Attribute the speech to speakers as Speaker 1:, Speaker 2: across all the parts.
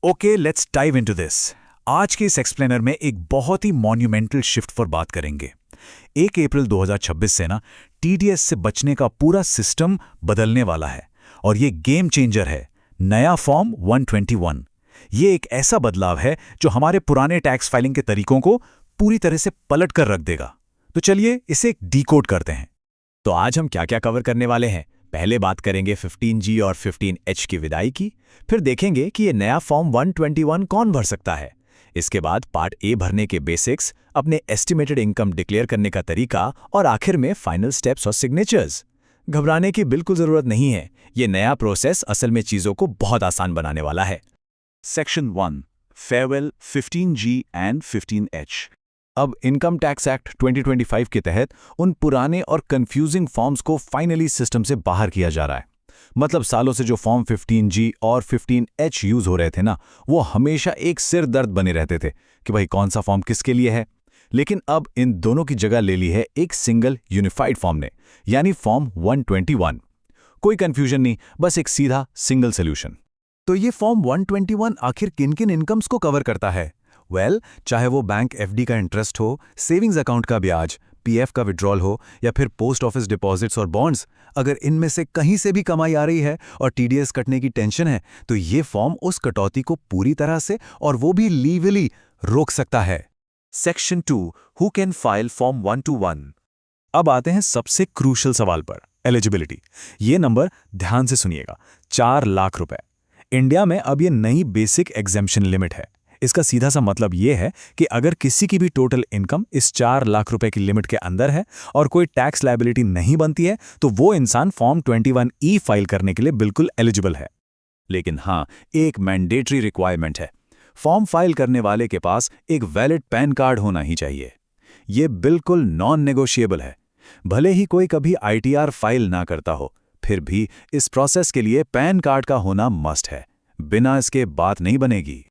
Speaker 1: Okay, let's dive into this. आज के इस एक्सप्लेनर में एक बहुत ही मॉन्यूमेंटल शिफ्ट पर बात करेंगे। 1 अप्रैल 2026 से ना टीडीएस से बचने का पूरा सिस्टम बदलने वाला है और ये गेम चेंजर है। नया फॉर्म 121। ये एक ऐसा बदलाव है जो हमारे पुराने टैक्स फाइलिंग के तरीकों को पूरी तरह से पलट कर रख देगा। तो चलिए इसे डीकोड करते हैं।
Speaker 2: तो आज हम क्या क्या कवर करने वाले हैं। पहले बात करेंगे 15G और 15H की विदाई की, फिर देखेंगे कि ये नया फॉर्म 121 कौन भर सकता है। इसके बाद पार्ट ए भरने के बेसिक्स, अपने एस्टिमेटेड इनकम डिक्लेयर करने का तरीका और आखिर में फाइनल स्टेप्स और सिग्नेचर्स। घबराने की बिल्कुल ज़रूरत नहीं है, ये नया प्रोसेस असल में चीज़ों को बहुत आसान बनाने वाला है।
Speaker 1: Section 1 farewell 15G and 15H।
Speaker 2: अब इनकम टैक्स एक्ट 2025 के तहत उन पुराने और कंफ्यूजिंग फॉर्म्स को फाइनली सिस्टम से बाहर किया जा रहा है। मतलब सालों से जो फॉर्म 15G और 15H यूज हो रहे थे ना, वो हमेशा एक सिर दर्द बने रहते थे कि भाई कौन सा फॉर्म किसके लिए है। लेकिन अब इन दोनों की जगह ले ली है एक सिंगल यूनिफाइड फॉर्म ने, यानी फॉर्म 121। कोई कंफ्यूजन नहीं, बस एक सीधा सिंगल सोल्यूशन। तो ये फॉर्म 121 आखिर किन किन इनकम्स को कवर करता है? चाहे वो बैंक एफडी का इंटरेस्ट हो, सेविंग्स अकाउंट का ब्याज, पीएफ का विड्रॉल हो या फिर पोस्ट ऑफिस डिपॉजिट्स और बॉन्ड्स, अगर इनमें से कहीं से भी कमाई आ रही है और टीडीएस कटने की टेंशन है, तो ये फॉर्म उस कटौती को पूरी तरह से और वो भी लीगली रोक सकता है।
Speaker 1: Section 2 who can file form 121। अब आते हैं सबसे क्रूशल सवाल पर, एलिजिबिलिटी। ये नंबर ध्यान से सुनिएगा, 4 लाख रुपए। इंडिया में अब ये नई बेसिक एग्जेम्पशन लिमिट है। इसका सीधा सा मतलब ये है कि अगर किसी की भी टोटल इनकम इस 4 लाख रुपए की लिमिट के अंदर है और कोई टैक्स लायबिलिटी नहीं बनती है, तो वो इंसान फॉर्म 21E फाइल करने के लिए बिल्कुल एलिजिबल है। लेकिन हाँ, एक मैंडेटरी रिक्वायरमेंट है। फॉर्म फाइल करने वाले के पास एक वैलिड पैन कार्ड होना ही चाहिए। ये बिल्कुल नॉन नेगोशिएबल है। भले ही कोई कभी आईटीआर फाइल ना करता हो, फिर भी इस प्रोसेस के लिए पैन कार्ड का होना मस्ट है। बिना इसके बात नहीं बनेगी।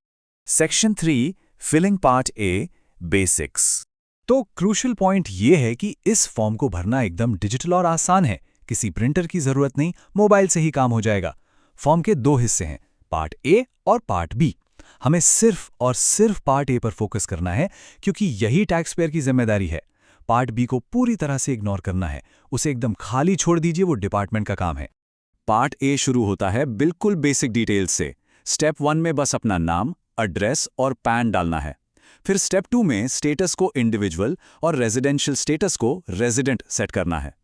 Speaker 1: Section 3 filling part A basics. तो क्रूशल पॉइंट ये है कि इस फॉर्म को भरना एकदम डिजिटल और आसान है। किसी प्रिंटर की जरूरत नहीं, मोबाइल से ही काम हो जाएगा। फॉर्म के 2 हिस्से हैं, पार्ट ए और पार्ट बी। हमें सिर्फ और सिर्फ पार्ट ए पर फोकस करना है क्योंकि यही टैक्स पेयर की जिम्मेदारी है। पार्ट बी को पूरी तरह से इग्नोर करना है, उसे एकदम खाली छोड़ दीजिए, वो डिपार्टमेंट का काम है। पार्ट ए शुरू होता है बिल्कुल बेसिक डिटेल्स से। स्टेप 1 में बस अपना नाम, एड्रेस और पैन डालना है। फिर स्टेप 2 में स्टेटस को इंडिविजुअल और रेजिडेंशियल स्टेटस को रेजिडेंट सेट करना है।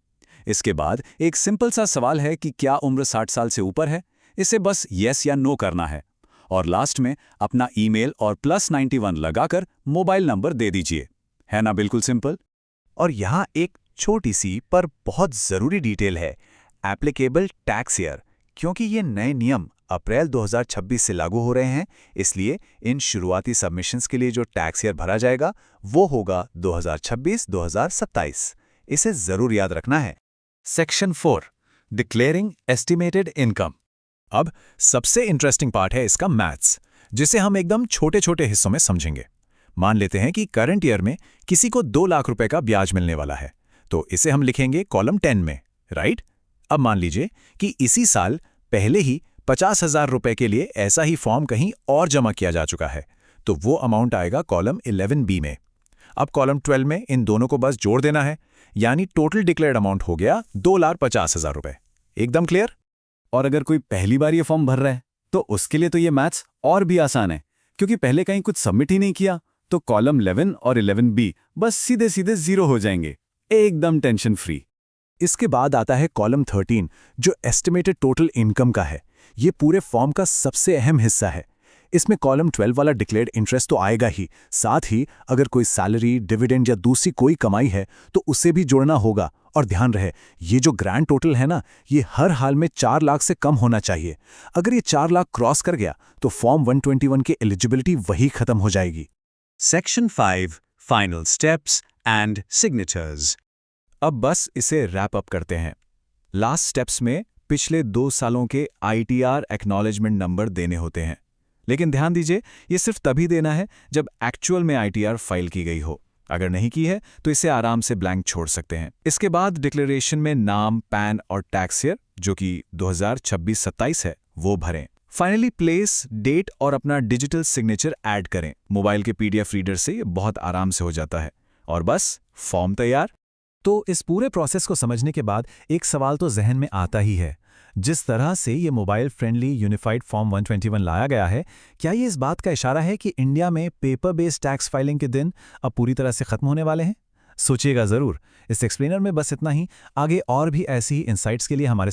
Speaker 1: इसके बाद एक सिंपल सा सवाल है कि क्या उम्र 60 साल से ऊपर है, इसे बस येस या नो करना है। और लास्ट में अपना ईमेल और +91 लगाकर मोबाइल नंबर दे दीजिए। है ना बिल्कुल सिंपल। और यहाँ एक छोटी सी पर बहुत जरूरी डिटेल है, एप्लीकेबल टैक्स ईयर। क्योंकि ये नए नियम अप्रैल 2026 से लागू हो रहे हैं, इसलिए इन शुरुआती सबमिशंस के लिए जो टैक्स ईयर भरा जाएगा वो होगा 2026-2027। इसे जरूर याद रखना है। Section 4 declaring estimated income. अब सबसे इंटरेस्टिंग पार्ट है इसका मैथ्स, जिसे हम एकदम छोटे छोटे हिस्सों में समझेंगे। मान लेते हैं कि करंट ईयर में किसी को 2 लाख रुपए का ब्याज मिलने वाला है, तो इसे हम लिखेंगे कॉलम 10 में, राइट। अब मान लीजिए कि इसी साल पहले ही 50,000 रुपए के लिए ऐसा ही फॉर्म कहीं और जमा किया जा चुका है, तो वो अमाउंट आएगा कॉलम 11B में। अब कॉलम 12 में इन दोनों को बस जोड़ देना है, यानी टोटल डिक्लेयर्ड अमाउंट हो गया 2,50,000 रुपए। एकदम क्लियर। और अगर कोई पहली बार ये फॉर्म भर रहा है तो उसके लिए तो ये मैथ्स और भी आसान है, क्योंकि पहले कहीं कुछ सबमिट ही नहीं किया, तो कॉलम 11 और 11B बस सीधे सीधे 0 हो जाएंगे, एकदम टेंशन फ्री। इसके बाद आता है कॉलम 13, जो एस्टिमेटेड टोटल इनकम का है। ये पूरे फॉर्म का सबसे अहम हिस्सा है। इसमें कॉलम 12 वाला डिक्लेयर्ड इंटरेस्ट तो आएगा ही, साथ ही अगर कोई सैलरी, डिविडेंड या दूसरी कोई कमाई है तो उसे भी जोड़ना होगा। और ध्यान रहे, ये जो ग्रैंड टोटल है ना, ये हर हाल में 4 लाख से कम होना चाहिए। अगर ये 4 लाख क्रॉस कर गया तो फॉर्म 121 की एलिजिबिलिटी वही खत्म हो जाएगी। Section 5 final steps and signatures. अब बस इसे रैप अप करते हैं। लास्ट स्टेप्स में पिछले 2 सालों के आईटीआर एक्नॉलेजमेंट नंबर देने होते हैं। लेकिन ध्यान दीजिए, ये सिर्फ तभी देना है जब एक्चुअल में आईटीआर फाइल की गई हो। अगर नहीं की है तो इसे आराम से ब्लैंक छोड़ सकते हैं। इसके बाद डिक्लेरेशन में नाम, पैन और टैक्स ईयर, जो कि 2026-27 है, वो भरें। फाइनली प्लेस, डेट और अपना डिजिटल सिग्नेचर ऐड करें। मोबाइल के PDF रीडर से ये बहुत आराम से हो जाता है। और बस फॉर्म तैयार।
Speaker 2: तो इस पूरे प्रोसेस को समझने के बाद एक सवाल तो जहन में आता ही है। जिस तरह से ये मोबाइल फ्रेंडली यूनिफाइड फॉर्म 121 लाया गया है, क्या ये इस बात का इशारा है कि इंडिया में पेपर बेस्ड टैक्स फाइलिंग के दिन अब पूरी तरह से खत्म होने वाले हैं? सोचिएगा ज़रूर। इस एक्सप्लेनर में बस इतना ही। आगे और भी ऐसी ही इंसाइट्स के लिए हमारे